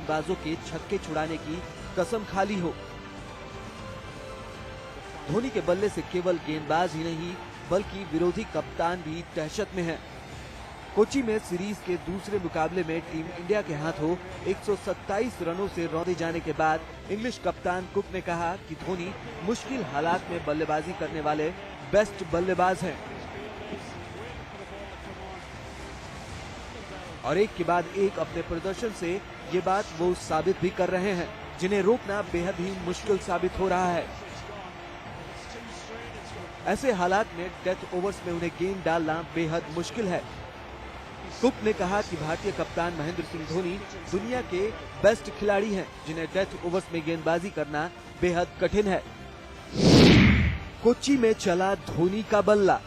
गेंदबाजों के छक्के छुड़ाने की कसम खा ली हो। धोनी के बल्ले से केवल गेंदबाज ही नहीं बल्कि विरोधी कप्तान भी दहशत में है। कोच्चि में सीरीज के दूसरे मुकाबले में टीम इंडिया के हाथों 127 रनों से रौंदे जाने के बाद इंग्लिश कप्तान कुक ने कहा कि धोनी मुश्किल हालात में बल्लेबाजी करने वाले बेस्ट बल्लेबाज हैं और एक के बाद एक अपने प्रदर्शन से ये बात वो साबित भी कर रहे हैं, जिन्हें रोकना बेहद ही मुश्किल साबित हो रहा है। ऐसे हालात में डेथ ओवर्स में उन्हें गेंद डालना बेहद मुश्किल है। कुक ने कहा कि भारतीय कप्तान महेंद्र सिंह धोनी दुनिया के बेस्ट खिलाड़ी हैं, जिन्हें डेथ ओवर्स में गेंदबाजी करना बेहद कठिन है। कोच्चि में चला धोनी का बल्ला,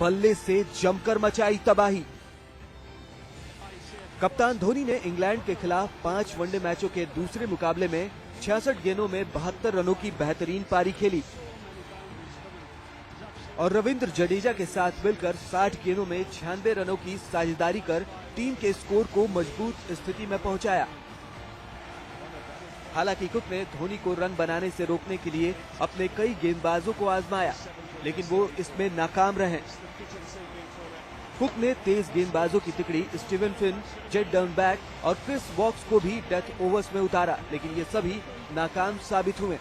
बल्ले से जमकर मचाई तबाही। कप्तान धोनी ने इंग्लैंड के खिलाफ 5 वनडे मैचों के दूसरे मुकाबले में 66 गेंदों में 72 रनों की बेहतरीन पारी खेली और रविंद्र जडेजा के साथ मिलकर 60 गेंदों में 96 रनों की साझेदारी कर टीम के स्कोर को मजबूत स्थिति में पहुंचाया। हालांकि कुक ने धोनी को रन बनाने से रोकने के लिए अपने कई गेंदबाजों को आजमाया, लेकिन वो इसमें नाकाम रहे। कुक ने तेज गेंदबाजों की तिकड़ी स्टीवन फिन, जेड डाउनबैक और क्रिस वॉक्स को भी डेथ ओवर्स में उतारा, लेकिन ये सभी नाकाम साबित हुए।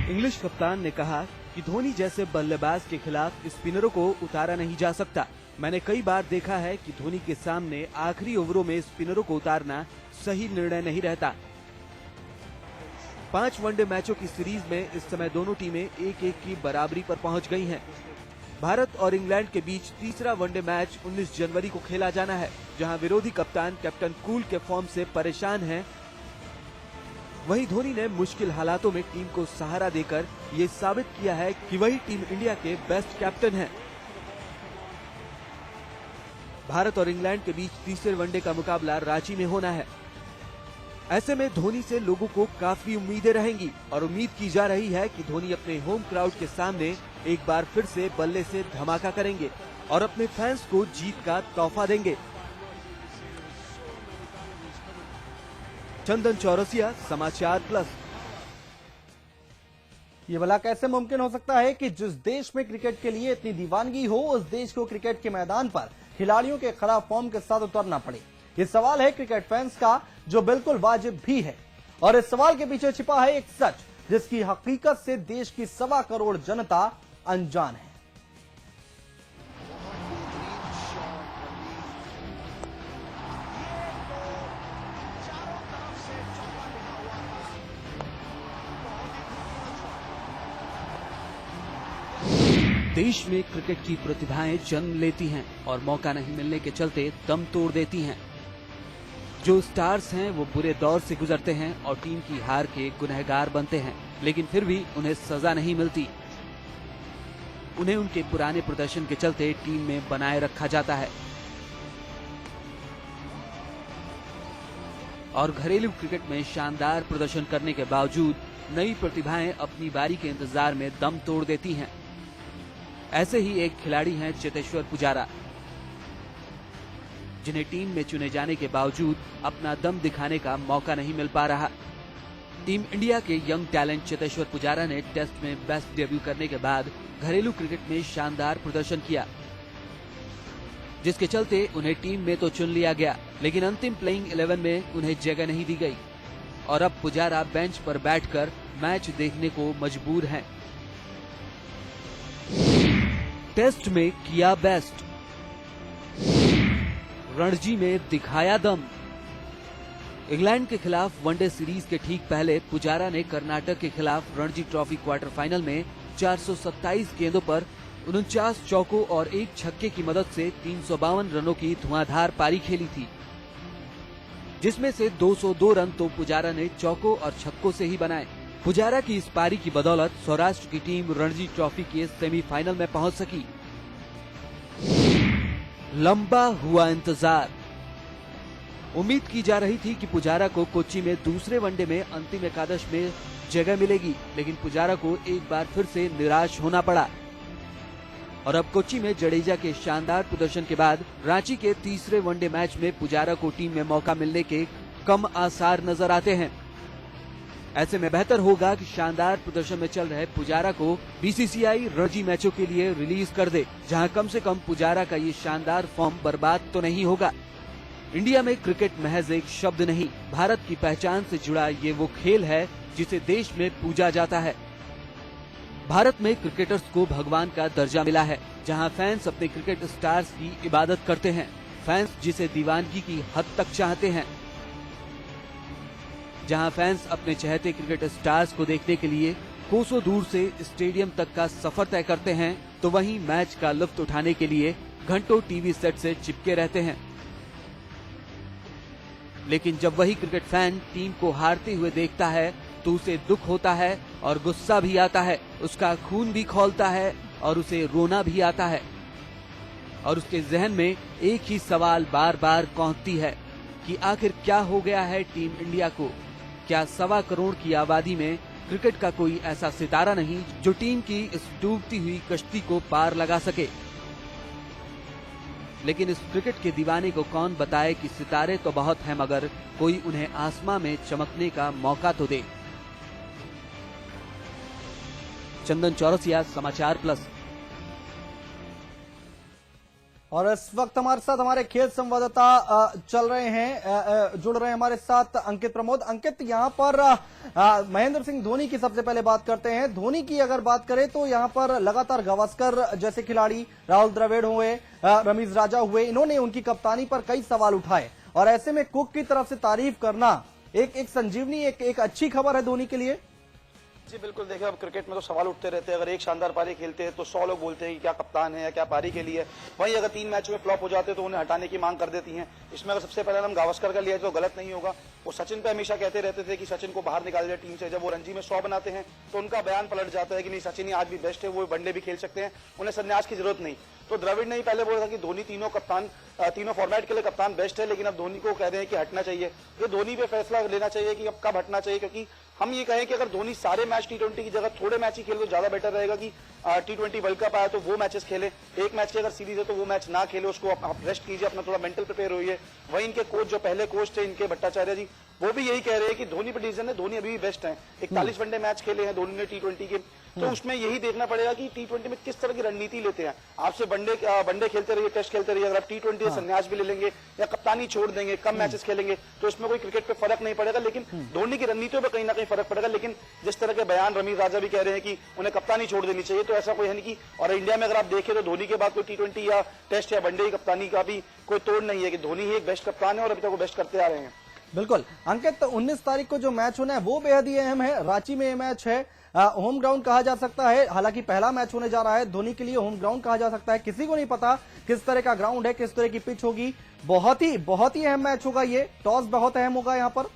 इंग्लिश कप्तान ने कहा कि धोनी जैसे बल्लेबाज के खिलाफ स्पिनरों को उतारा नहीं जा सकता। मैंने कई बार देखा है कि धोनी के सामने आखिरी ओवरों में स्पिनरों को उतारना सही निर्णय नहीं रहता। 5 वनडे मैचों की सीरीज में इस समय दोनों टीमें 1-1 की बराबरी पर पहुंच गई हैं। भारत और इंग्लैंड के बीच तीसरा वनडे मैच 19 जनवरी को खेला जाना है, जहां विरोधी कप्तान कैप्टन कूल के फॉर्म से परेशान हैं। वहीं धोनी ने मुश्किल हालातों में टीम को सहारा देकर ये साबित किया है कि वही टीम इंडिया के बेस्ट कैप्टन हैं। भारत और इंग्लैंड के बीच तीसरे वनडे का मुकाबला रांची में होना है। ऐसे में धोनी से लोगों को काफी उम्मीदें रहेंगी और उम्मीद की जा रही है कि धोनी अपने होम क्राउड के सामने एक बार फिर से बल्ले से धमाका करेंगे और अपने फैंस को जीत का तोहफा देंगे। चंदन चौरसिया, समाचार प्लस। ये भला कैसे मुमकिन हो सकता है कि जिस देश में क्रिकेट के लिए इतनी दीवानगी हो, उस देश को क्रिकेट के मैदान पर खिलाड़ियों के खराब फॉर्म के साथ उतरना पड़े? ये सवाल है क्रिकेट फैंस का, जो बिल्कुल वाजिब भी है। और इस सवाल के पीछे छिपा है एक सच, जिसकी हकीकत से देश की 1.25 करोड़ जनता अनजान है। देश में क्रिकेट की प्रतिभाएं जन्म लेती हैं और मौका नहीं मिलने के चलते दम तोड़ देती हैं। जो स्टार्स हैं वो बुरे दौर से गुजरते हैं और टीम की हार के गुनहगार बनते हैं, लेकिन फिर भी उन्हें सजा नहीं मिलती। उन्हें उनके पुराने प्रदर्शन के चलते टीम में बनाए रखा जाता है और घरेलू क्रिकेट में शानदार प्रदर्शन करने के बावजूद नई प्रतिभाएं अपनी बारी के इंतजार में दम तोड़ देती हैं। ऐसे ही एक खिलाड़ी हैं चेतेश्वर पुजारा, जिन्हें टीम में चुने जाने के बावजूद अपना दम दिखाने का मौका नहीं मिल पा रहा। टीम इंडिया के यंग टैलेंट चेतेश्वर पुजारा ने टेस्ट में बेस्ट डेब्यू करने के बाद घरेलू क्रिकेट में शानदार प्रदर्शन किया, जिसके चलते उन्हें टीम में तो चुन लिया गया, लेकिन अंतिम प्लेइंग 11 में उन्हें जगह नहीं दी गई और अब पुजारा बेंच पर बैठकर मैच देखने को मजबूर हैं। टेस्ट में किया बेस्ट, रणजी में दिखाया दम। इंग्लैंड के खिलाफ वनडे सीरीज के ठीक पहले पुजारा ने कर्नाटक के खिलाफ रणजी ट्रॉफी क्वार्टर फाइनल में 427 गेंदों पर 49 चौकों और 1 छक्के की मदद से 352 रनों की धुआंधार पारी खेली थी, जिसमें से 202 रन तो पुजारा ने चौकों और छक्कों से ही बनाए। पुजारा की इस पारी की बदौलत सौराष्ट्र की टीम रणजी ट्रॉफी के सेमीफाइनल में पहुंच सकी। लंबा हुआ इंतजार। उम्मीद की जा रही थी कि पुजारा को कोच्चि में दूसरे वनडे में अंतिम एकादश में जगह मिलेगी, लेकिन पुजारा को एक बार फिर से निराश होना पड़ा। और अब कोच्चि में जडेजा के शानदार प्रदर्शन के बाद रांची के तीसरे वनडे मैच में पुजारा को टीम में मौका मिलने के कम आसार नजर आते हैं। ऐसे में बेहतर होगा कि शानदार प्रदर्शन में चल रहे पुजारा को बीसीसीआई रणजी मैचों के लिए रिलीज कर दे, जहां कम से कम पुजारा का ये शानदार फॉर्म बर्बाद तो नहीं होगा। इंडिया में क्रिकेट महज एक शब्द नहीं, भारत की पहचान से जुड़ा ये वो खेल है जिसे देश में पूजा जाता है। भारत में क्रिकेटर्स को भगवान का दर्जा मिला है, जहां फैंस अपने क्रिकेट स्टार्स की इबादत करते हैं, फैंस जिसे दीवानगी की हद तक चाहते हैं। जहां फैंस अपने चहेते क्रिकेट स्टार्स को देखने के लिए कोसों दूर से स्टेडियम तक का सफर तय करते हैं, तो वहीं मैच का लुत्फ उठाने के लिए घंटों टीवी सेट से चिपके रहते हैं। लेकिन जब वही क्रिकेट फैन टीम को हारते हुए देखता है तो उसे दुख होता है और गुस्सा भी आता है, उसका खून भी खौलता है और उसे रोना भी आता है। और उसके जहन में एक ही सवाल बार बार कौंधती है कि आखिर क्या हो गया है टीम इंडिया को। क्या 1.25 करोड़ की आबादी में क्रिकेट का कोई ऐसा सितारा नहीं जो टीम की इस डूबती हुई कश्ती को पार लगा सके। लेकिन इस क्रिकेट के दीवाने को कौन बताए कि सितारे तो बहुत हैं, मगर कोई उन्हें आसमां में चमकने का मौका तो दे। चंदन चौरसिया, समाचार प्लस। और इस वक्त हमारे साथ हमारे खेल संवाददाता चल रहे हैं, जुड़ रहे हैं हमारे साथ अंकित प्रमोद। अंकित, यहाँ पर महेंद्र सिंह धोनी की सबसे पहले बात करते हैं। धोनी की अगर बात करें तो यहाँ पर लगातार गावस्कर जैसे खिलाड़ी, राहुल द्रविड़ हुए, रमीज राजा हुए, इन्होंने उनकी कप्तानी पर कई सवाल उठाए और ऐसे में कुक की तरफ से तारीफ करना एक संजीवनी, एक अच्छी खबर है धोनी के लिए। जी बिल्कुल, देखिए अब क्रिकेट में तो सवाल उठते रहते हैं। अगर एक शानदार पारी खेलते हैं तो 100 लोग बोलते हैं कि क्या कप्तान है या क्या पारी के लिए। वहीं अगर 3 मैचों में फ्लॉप हो जाते हैं तो उन्हें हटाने की मांग कर देती हैं। इसमें अगर सबसे पहले हम गावस्कर का लिया तो गलत नहीं होगा। वो सचिन पे हमेशा कहते रहते थे कि सचिन को बाहर निकाल दिया टीम से। जब वो रणजी में 100 बनाते हैं तो उनका बयान पलट जाता है कि नहीं, सचिन ही आज भी बेस्ट है, वो वनडे भी खेल सकते हैं, उन्हें संन्यास की जरूरत नहीं। तो द्रविड़ ने ही पहले बोला था कि धोनी तीनों फॉर्मेट के लिए कप्तान बेस्ट है, लेकिन अब धोनी को कह रहे हैं कि हटना चाहिए। ये धोनी पे फैसला लेना चाहिए कि अब कब हटना चाहिए, क्योंकि हम ये कहें कि अगर धोनी सारे मैच T20 की जगह थोड़े मैच ही खेले तो ज्यादा बेटर रहेगा कि T20 वर्ल्ड कप आया तो वो मैचेस खेले, एक मैच की अगर सीरीज है तो वो मैच ना खेले, उसको आप रेस्ट कीजिए, अपना थोड़ा मेंटल प्रिपेयर होइए। वहीं इनके कोच जो पहले कोच थे इनके भट्टाचार्य जी, वो भी यही कह रहे हैं कि धोनी पर डिसीजन है, धोनी अभी भी बेस्ट है। 41 वनडे मैच खेले हैं धोनी ने T20 के, तो उसमें यही देखना पड़ेगा कि T20 में किस तरह की रणनीति लेते हैं। आपसे वनडे खेलते रहिए, टेस्ट खेलते रहिए, अगर आप T20 से संन्यास भी ले लेंगे या कप्तानी छोड़ देंगे, कम मैचेस खेलेंगे तो इसमें कोई क्रिकेट पे फर्क नहीं पड़ेगा, लेकिन धोनी की रणनीतियों पे कहीं ना कहीं फर्क पड़ेगा। लेकिन जिस तरह के बयान रमीज राजा भी कह रहे हैं कि उन्हें कप्तानी छोड़ देनी चाहिए, तो ऐसा कोई है नहीं कि, और इंडिया में अगर आप देखें तो धोनी के बाद कोई T20 या टेस्ट या वनडे की कप्तानी का भी कोई तोड़ नहीं है, कि धोनी ही एक बेस्ट कप्तान है और अभी तक वो बेस्ट करते आ रहे हैं। बिल्कुल अंकित, तो 19 तारीख को जो मैच होना है वो बेहद ही अहम है। रांची में ये मैच है, होम ग्राउंड कहा जा सकता है, हालांकि पहला मैच होने जा रहा है, धोनी के लिए होम ग्राउंड कहा जा सकता है। किसी को नहीं पता किस तरह का ग्राउंड है, किस तरह की पिच होगी। बहुत ही अहम मैच होगा ये। टॉस बहुत अहम होगा यहाँ पर।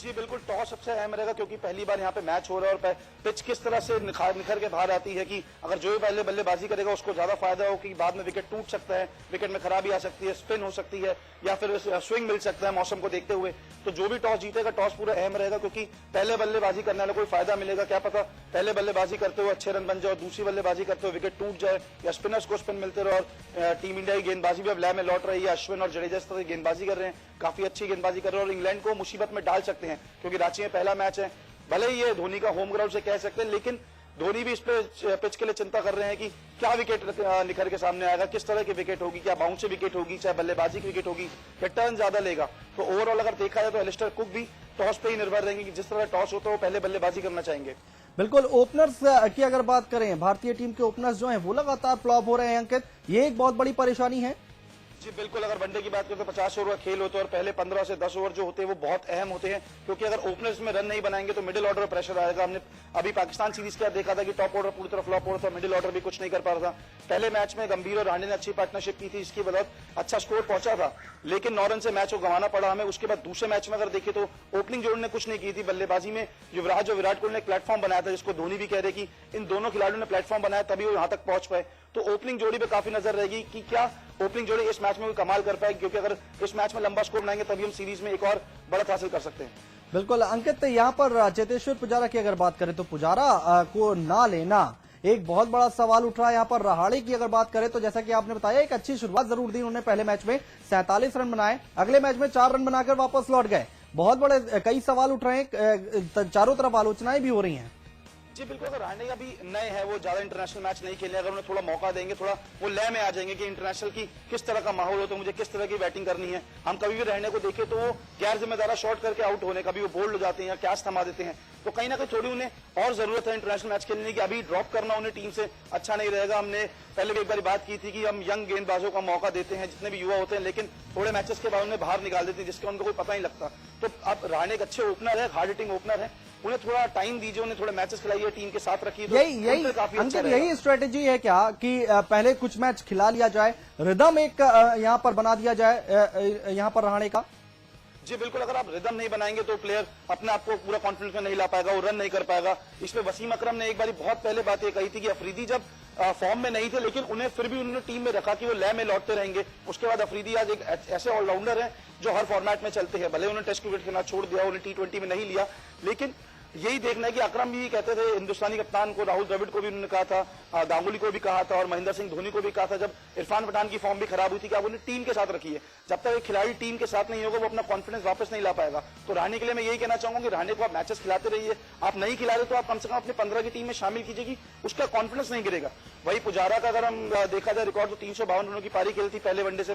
जी बिल्कुल, टॉस सबसे अहम रहेगा क्योंकि पहली बार यहाँ पे मैच हो रहा है और पिच किस तरह से निखर के बाहर आती है कि अगर जो भी पहले बल्लेबाजी करेगा उसको ज्यादा फायदा हो कि बाद में विकेट टूट सकता है, विकेट में खराबी आ सकती है, स्पिन हो सकती है या फिर स्विंग मिल सकता है मौसम को देखते हुए। तो जो भी टॉस जीतेगा, टॉस पूरा अहम रहेगा क्योंकि पहले बल्लेबाजी करने वाले कोई फायदा मिलेगा, क्या पता पहले बल्लेबाजी करते हुए अच्छे रन बन जाए और दूसरी बल्लेबाजी करते हुए विकेट टूट जाए या स्पिनर्स को स्पिन मिलते रहे। और टीम इंडिया की गेंदबाजी भी अब लय में लौट रही है, अश्विन और जडेजा इस तरह गेंदबाजी कर रहे हैं, काफी अच्छी गेंदबाजी कर रहे हैं और इंग्लैंड को मुसीबत में डाल सकते हैं क्योंकि रांची में पहला मैच है। भले ही ये धोनी का होम ग्राउंड से कह सकते हैं, लेकिन धोनी भी इस पे पिच के लिए चिंता कर रहे हैं कि क्या विकेट निखर के सामने आएगा, किस तरह की विकेट होगी, क्या बाउंस विकेट होगी, चाहे बल्लेबाजी की विकेट होगी, क्या टर्न ज्यादा लेगा। तो ओवरऑल अगर देखा जाए तो एलिस्टर कुक भी टॉस पे ही निर्भर रहेंगे कि जिस तरह टॉस होता है वो पहले बल्लेबाजी करना चाहेंगे। बिल्कुल, ओपनर्स की अगर बात करें, भारतीय टीम के ओपनर्स जो हैं वो लगातार फ्लॉप हो रहे हैं अंकित, ये एक बहुत बड़ी परेशानी है। जी बिल्कुल, अगर वनडे की बात करें तो 50 ओवर का खेल होता है और पहले 15 से 10 ओवर जो होते हैं वो बहुत अहम होते हैं क्योंकि अगर ओपनर्स में रन नहीं बनाएंगे तो मिडिल ऑर्डर प्रेशर आएगा। हमने अभी पाकिस्तान सीरीज क्या देखा था कि टॉप ऑर्डर पूरी तरह फ्लॉप हो रहा था, मिडिल ऑर्डर भी कुछ नहीं कर पा रहा था। पहले मैच में गंभीर और राणे ने अच्छी पार्टनरशिप की थी, इसकी बदौलत अच्छा स्कोर पहुंचा था, लेकिन 9 रन से मैच को गंवाना पड़ा हमें। उसके बाद दूसरे मैच में अगर देखें तो ओपनिंग जोड़ी ने कुछ नहीं की थी, बल्लेबाजी में युवराज और विराट कोहली ने एक प्लेटफॉर्म बनाया था जिसको धोनी भी कह रहे कि इन दोनों खिलाड़ियों ने प्लेटफॉर्म बनाया तभी वो यहाँ तक पहुंच पाए। तो ओपनिंग जोड़ी पे काफी नजर रहेगी कि क्या ओपनिंग जोड़ी इस मैच में भी कमाल कर पाएगी, क्योंकि अगर इस मैच में लंबा स्कोर बनाएंगे तभी हम सीरीज में एक और बढ़त हासिल कर सकते हैं। बिल्कुल अंकित, यहाँ पर चेतेश्वर पुजारा की अगर बात करें तो पुजारा को ना लेना एक बहुत बड़ा सवाल उठ रहा है यहाँ पर रहाणे की अगर बात करें तो जैसा कि आपने बताया एक अच्छी शुरुआत जरूर दी उन्होंने, पहले मैच में 47 रन बनाए, अगले मैच में 4 रन बनाकर वापस लौट गए। बहुत बड़े कई सवाल उठ रहे हैं, चारों तरफ आलोचनाएं भी हो रही हैं। जी बिल्कुल, अगर रहाणे अभी नए हैं, वो ज्यादा इंटरनेशनल मैच नहीं खेले, अगर उन्हें थोड़ा मौका देंगे, थोड़ा वो लय में आ जाएंगे कि इंटरनेशनल की किस तरह का माहौल हो तो मुझे किस तरह की बैटिंग करनी है। हम कभी भी रहाणे को देखें तो वो गैर जिम्मेदार शॉट करके आउट होने, कभी वो बोल्ड हो जाते हैं या कैच थमा देते हैं, तो कहीं ना कहीं थोड़ी उन्हें और जरूरत है इंटरनेशनल मैच खेलने की। अभी ड्रॉप करना उन्हें टीम से अच्छा नहीं रहेगा। हमने पहले भी एक बार बात की थी कि हम यंग गेंदबाजों का मौका देते हैं, जितने भी युवा होते हैं, लेकिन थोड़े मैचेस के बाद उन्हें बाहर निकाल देते हैं जिसका उनको कोई पता नहीं लगता। तो अब रहाणे एक अच्छे ओपनर है, हार्ड हिटिंग ओपनर है, उन्हें थोड़ा टाइम दीजिए, उन्हें थोड़े मैचेस खिलाइए, टीम के साथ रखिए, तो यही काफी अंकित, अच्छा यही स्ट्रेटेजी है क्या कि पहले कुछ मैच खिला लिया जाए, रिदम एक यहाँ पर बना दिया जाए यहाँ पर रहाणे का? जी बिल्कुल, अगर आप रिदम नहीं बनाएंगे तो प्लेयर अपने आप को पूरा कॉन्फिडेंस में नहीं ला पाएगा, वो रन नहीं कर पाएगा। इसमें वसीम अकरम ने एक बार बहुत पहले बात ये कही थी कि अफरीदी जब फॉर्म में नहीं थे, लेकिन उन्हें फिर भी उन्होंने टीम में रखा कि वो लय में लौटते रहेंगे। उसके बाद अफरीदी आज एक ऐसे ऑलराउंडर हैं जो हर फॉर्मेट में चलते हैं। भले उन्होंने टेस्ट क्रिकेट खेलना छोड़ दिया, उन्हें T20 में नहीं लिया, लेकिन यही देखना है कि अकरम भी कहते थे, हिंदुस्तानी कप्तान को, राहुल द्रविड़ को भी उन्होंने कहा था, गांगुली को भी कहा था और महेंद्र सिंह धोनी को भी कहा था जब इरफान पठान की फॉर्म भी खराब हुई थी कि आप उन्हें टीम के साथ रखिए। जब तक एक खिलाड़ी टीम के साथ नहीं होगा वो अपना कॉन्फिडेंस वापस नहीं ला पाएगा। तो रहाणे के लिए मैं यही कहना चाहूंगा कि रहाणे को आप मैचेस खिलाते रहिए, आप नहीं खिला रहे तो आप कम से कम अपने 15 की टीम में शामिल कीजिए, उसका कॉन्फिडेंस नहीं गिरेगा। वही पुजारा का अगर हम देखा जाए रिकॉर्ड, तो 352 रनों की पारी खेली थी पहले वनडे से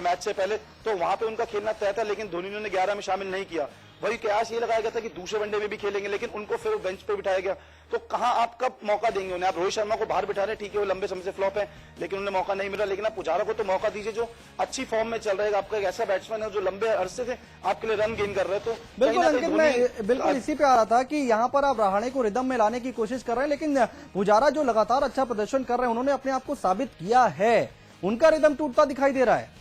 मैच से पहले, तो वहां पे उनका खेलना तय था, लेकिन धोनी ने 11 में शामिल नहीं किया। वही कयास ये लगाया गया था कि दूसरे वनडे में भी खेलेंगे, लेकिन उनको फिर बेंच पे बिठाया गया। तो कहां आप कब मौका देंगे उन्हें? आप रोहित शर्मा को बाहर बिठा रहे हैं, ठीक है वो लंबे समय से फ्लॉप है, लेकिन उन्हें मौका नहीं मिला। लेकिन आप पुजारा को तो मौका दीजिए जो अच्छी फॉर्म में चल रहा है, आपका एक ऐसा बैट्समैन है जो लंबे अरसे से आपके लिए रन गेन कर रहे हैं। तो बिल्कुल अंकित, मैं बिल्कुल इसी पे आ रहा था कि यहाँ पर आप रहाणे को रिदम में लाने की कोशिश कर रहे हैं, लेकिन पुजारा जो लगातार अच्छा प्रदर्शन कर रहे हैं, उन्होंने अपने आप को साबित किया है, उनका रिदम टूटता दिखाई दे रहा है।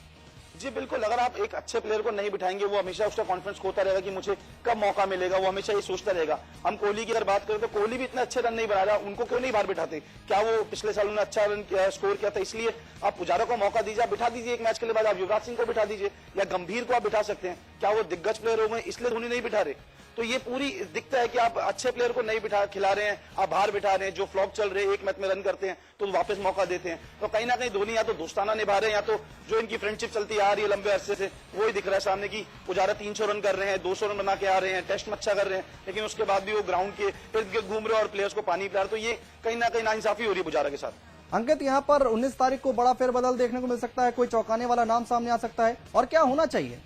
जी बिल्कुल, अगर आप एक अच्छे प्लेयर को नहीं बिठाएंगे, वो हमेशा उसका कॉन्फिडेंस खोता रहेगा कि मुझे कब मौका मिलेगा, वो हमेशा ये सोचता रहेगा। हम कोहली की अगर बात करें तो कोहली भी इतने अच्छे रन नहीं बना रहा, उनको क्यों नहीं बाहर बिठाते? क्या वो पिछले साल उन्होंने अच्छा रन स्कोर किया था? इसलिए आप पुजारा को मौका दीजिए, आप बिठा दीजिए एक मैच के लिए बाद, आप युवराज सिंह को बिठा दीजिए या गंभीर को आप बिठा सकते हैं। क्या वो दिग्गज प्लेयर हो गए इसलिए धोनी नहीं बिठा रहे? तो ये पूरी दिखता है कि आप अच्छे प्लेयर को नहीं बिठा खिला रहे हैं, आप बाहर बिठा रहे हैं, जो फ्लॉप चल रहे हैं एक मैच में रन करते हैं तो वापस मौका देते हैं। तो कहीं ना कहीं धोनी या तो दोस्ताना निभा रहे हैं, या तो जो इनकी फ्रेंडशिप चलती आ रही है लंबे अरसे से वही दिख रहा है सामने की। पुजारा 300 रन कर रहे हैं, 200 रन बना के आ रहे हैं, टेस्ट में अच्छा कर रहे हैं, लेकिन उसके बाद भी वो ग्राउंड के इर्द गिर्द घूम रहे हैं और प्लेयर्स को पानी पिला रहे। तो ये कहीं ना कहीं नाइंसाफी हो रही है पुजारा के साथ। अंकित, यहाँ पर 19 तारीख को बड़ा फेरबदल देखने को मिल सकता है, कोई चौंकाने वाला नाम सामने आ सकता है, और क्या होना चाहिए?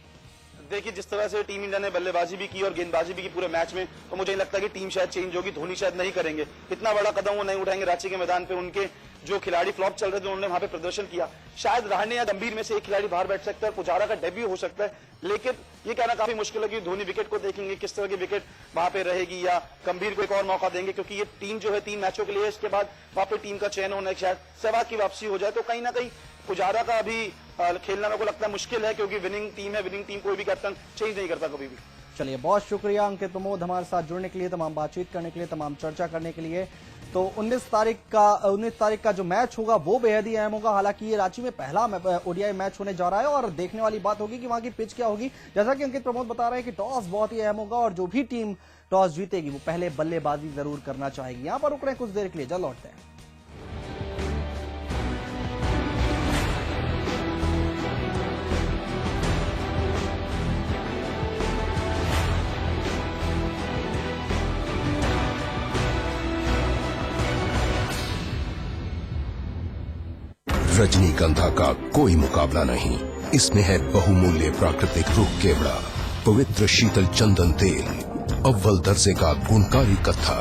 देखिए, जिस तरह से टीम इंडिया ने बल्लेबाजी भी की और गेंदबाजी भी की पूरे मैच में, तो मुझे नहीं लगता कि टीम शायद चेंज होगी, धोनी शायद नहीं करेंगे, इतना बड़ा कदम वो नहीं उठाएंगे रांची के मैदान पे। उनके जो खिलाड़ी फ्लॉप चल रहे थे उन्होंने वहां पे प्रदर्शन किया, शायद रहाणे या गंभीर में से एक खिलाड़ी बाहर बैठ सकता है, पुजारा का डेब्यू हो सकता है, लेकिन ये कहना काफी मुश्किल है कि धोनी विकेट को देखेंगे, किस तरह की विकेट वहां पे रहेगी, या गंभीर को एक और मौका देंगे, क्योंकि ये टीम जो है 3 मैचों के लिए, इसके बाद वहां पे टीम का चयन होना है, शायद सहवाग की वापसी हो जाए। तो कहीं ना कहीं पुजारा का अभी खेलना मेरे को लगता है मुश्किल है, क्योंकि विनिंग टीम है, विनिंग टीम कोई भी कैप्टन चेंज नहीं करता कभी भी। चलिए, बहुत शुक्रिया अंकित प्रमोद हमारे साथ जुड़ने के लिए, तमाम बातचीत करने के लिए, तमाम चर्चा करने के लिए। तो 19 तारीख का जो मैच होगा वो बेहद ही अहम होगा। हालांकि ये रांची में पहला ओडीआई मैच होने जा रहा है और देखने वाली बात होगी कि वहां की पिच क्या होगी। जैसा कि अंकित प्रमोद बता रहे हैं कि टॉस बहुत ही अहम होगा और जो भी टीम टॉस जीतेगी वो पहले बल्लेबाजी जरूर करना चाहेगी। यहां पर रुक रहे हैं कुछ देर के लिए, जल्द लौटते हैं। रजनीगंधा का कोई मुकाबला नहीं, इसमें है बहुमूल्य प्राकृतिक रूप केवड़ा, पवित्र शीतल चंदन तेल, अव्वल दर्जे का गुणकारी कत्था,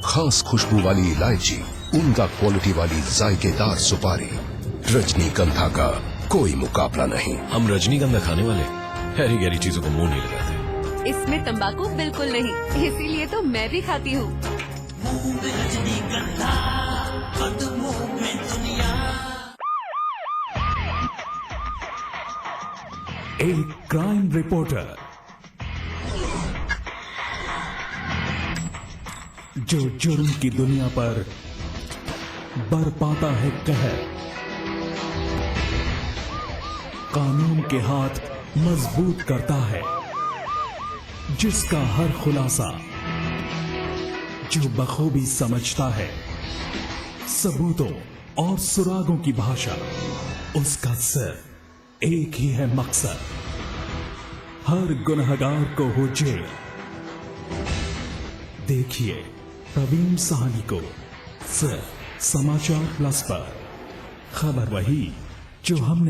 खास खुशबू वाली इलायची, उम्दा क्वालिटी वाली जायकेदार सुपारी। रजनीगंधा का कोई मुकाबला नहीं। हम रजनीगंधा खाने वाले हैरी गैरी चीजों को मुंह नहीं लगाते। इसमें तंबाकू बिल्कुल नहीं, इसीलिए तो मैं भी खाती हूँ। एक क्राइम रिपोर्टर जो जुर्म की दुनिया पर बरपाता है कहर, कानून के हाथ मजबूत करता है, जिसका हर खुलासा जो बखूबी समझता है सबूतों और सुरागों की भाषा। उसका सिर्फ एक ही है मकसद, हर गुनहगार को हो जेल। देखिए प्रवीण साहनी को सिर्फ समाचार प्लस पर। खबर वही जो हमने